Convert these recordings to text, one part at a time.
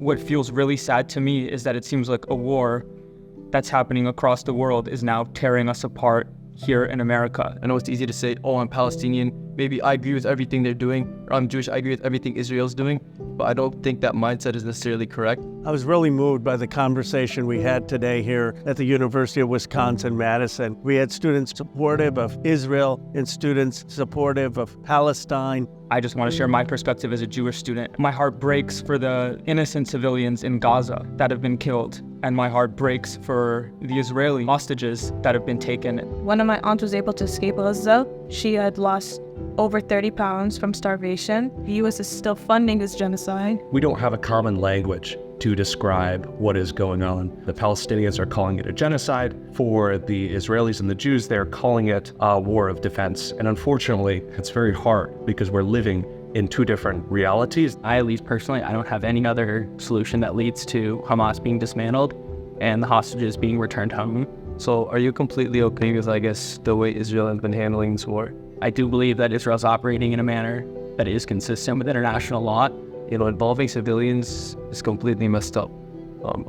What feels really sad to me is that it seems like a war that's happening across the world is now tearing us apart here in America. I know it's easy to say, oh, I'm Palestinian, maybe I agree with everything they're doing, or I'm Jewish, I agree with everything Israel's doing, but I don't think that mindset is necessarily correct. I was really moved by the conversation we had today here at the University of Wisconsin-Madison. We had students supportive of Israel and students supportive of Palestine. I just want to share my perspective as a Jewish student. My heart breaks for the innocent civilians in Gaza that have been killed, and my heart breaks for the Israeli hostages that have been taken. One of my aunts was able to escape Gaza. She had lost over 30 pounds from starvation. The U.S. is still funding this genocide. We don't have a common language to describe what is going on. The Palestinians are calling it a genocide. For the Israelis and the Jews, they're calling it a war of defense. And unfortunately, it's very hard because we're living in two different realities. At least personally, I don't have any other solution that leads to Hamas being dismantled and the hostages being returned home. So are you completely okay with, I guess, the way Israel has been handling this war? I do believe that Israel's operating in a manner that is consistent with international law. Involving civilians is completely messed up.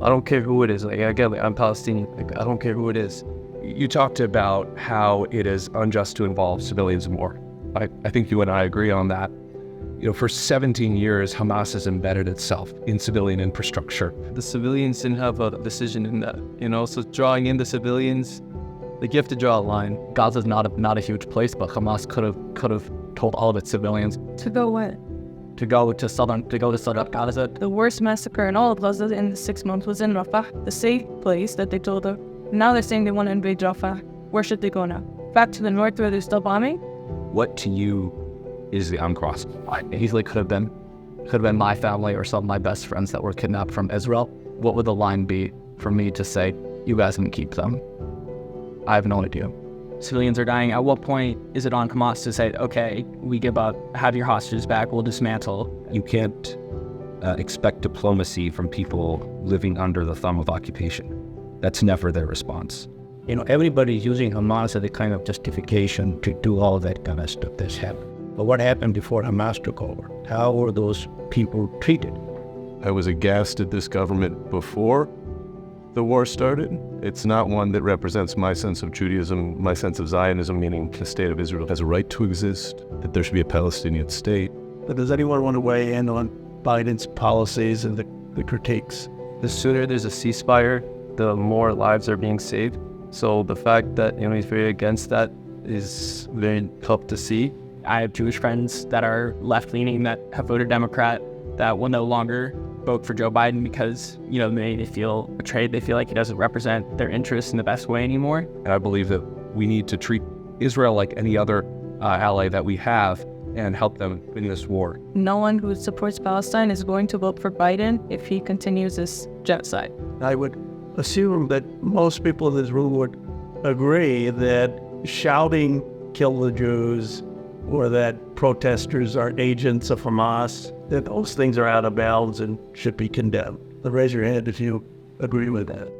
I don't care who it is. I'm Palestinian. I don't care who it is. You talked about how it is unjust to involve civilians in war. I think you and I agree on that. For 17 years, Hamas has embedded itself in civilian infrastructure. The civilians didn't have a decision in that, so drawing in the civilians, you have to draw a line. Gaza's not a huge place, but Hamas could have told all of its civilians To go what? to go to southern Gaza. The worst massacre in all of Gaza in the 6 months was in Rafah, the safe place that they told her. Now they're saying they want to invade Rafah. Where should they go now? Back to the north where they're still bombing? What to you is the uncrossable line? It easily could have been my family or some of my best friends that were kidnapped from Israel. What would the line be for me to say, you guys can keep them? I have no idea. Civilians are dying. At what point is it on Hamas to say, okay, we give up, have your hostages back, we'll dismantle? You can't expect diplomacy from people living under the thumb of occupation. That's never their response. Everybody's using Hamas as a kind of justification to do all that kind of stuff that's happened. But what happened before Hamas took over? How were those people treated? I was aghast at this government before the war started. It's not one that represents my sense of Judaism, my sense of Zionism, meaning the state of Israel has a right to exist, that there should be a Palestinian state. But does anyone want to weigh in on Biden's policies and the critiques? The sooner there's a ceasefire, the more lives are being saved. So the fact that he's very against that is very tough to see. I have Jewish friends that are left-leaning that have voted Democrat that will no longer vote for Joe Biden because, they feel betrayed. They feel like he doesn't represent their interests in the best way anymore. And I believe that we need to treat Israel like any other ally that we have and help them in this war. No one who supports Palestine is going to vote for Biden if he continues this genocide. I would assume that most people in this room would agree that shouting, kill the Jews, or that protesters are agents of Hamas, that those things are out of bounds and should be condemned. So raise your hand if you agree with that.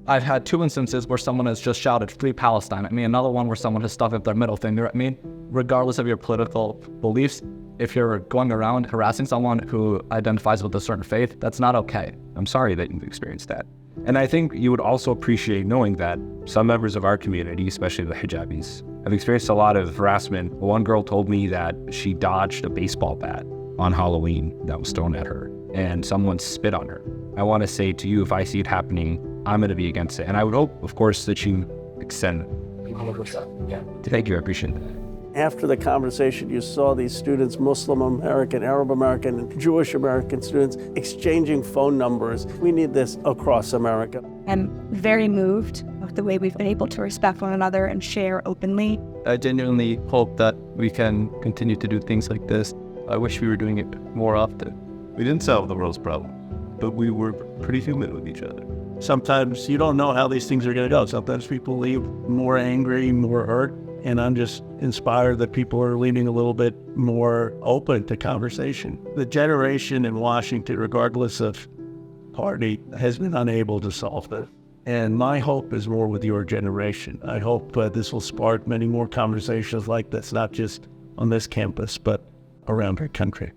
I've had two instances where someone has just shouted, "Free Palestine" at me, another one where someone has stuck up their middle finger at me. Regardless of your political beliefs, if you're going around harassing someone who identifies with a certain faith, that's not okay. I'm sorry that you've experienced that. And I think you would also appreciate knowing that some members of our community, especially the hijabis, have experienced a lot of harassment. One girl told me that she dodged a baseball bat on Halloween that was thrown at her, and someone spit on her. I want to say to you, if I see it happening, I'm going to be against it. And I would hope, of course, that you extend it. 100%. Yeah. Thank you. I appreciate that. After the conversation, you saw these students, Muslim American, Arab American, and Jewish American students, exchanging phone numbers. We need this across America. I'm very moved with the way we've been able to respect one another and share openly. I genuinely hope that we can continue to do things like this. I wish we were doing it more often. We didn't solve the world's problem, but we were pretty human with each other. Sometimes you don't know how these things are going to go. Sometimes people leave more angry, more hurt. And I'm just inspired that people are leaning a little bit more open to conversation. The generation in Washington, regardless of party, has been unable to solve this. And my hope is more with your generation. I hope this will spark many more conversations like this, not just on this campus, but around our country.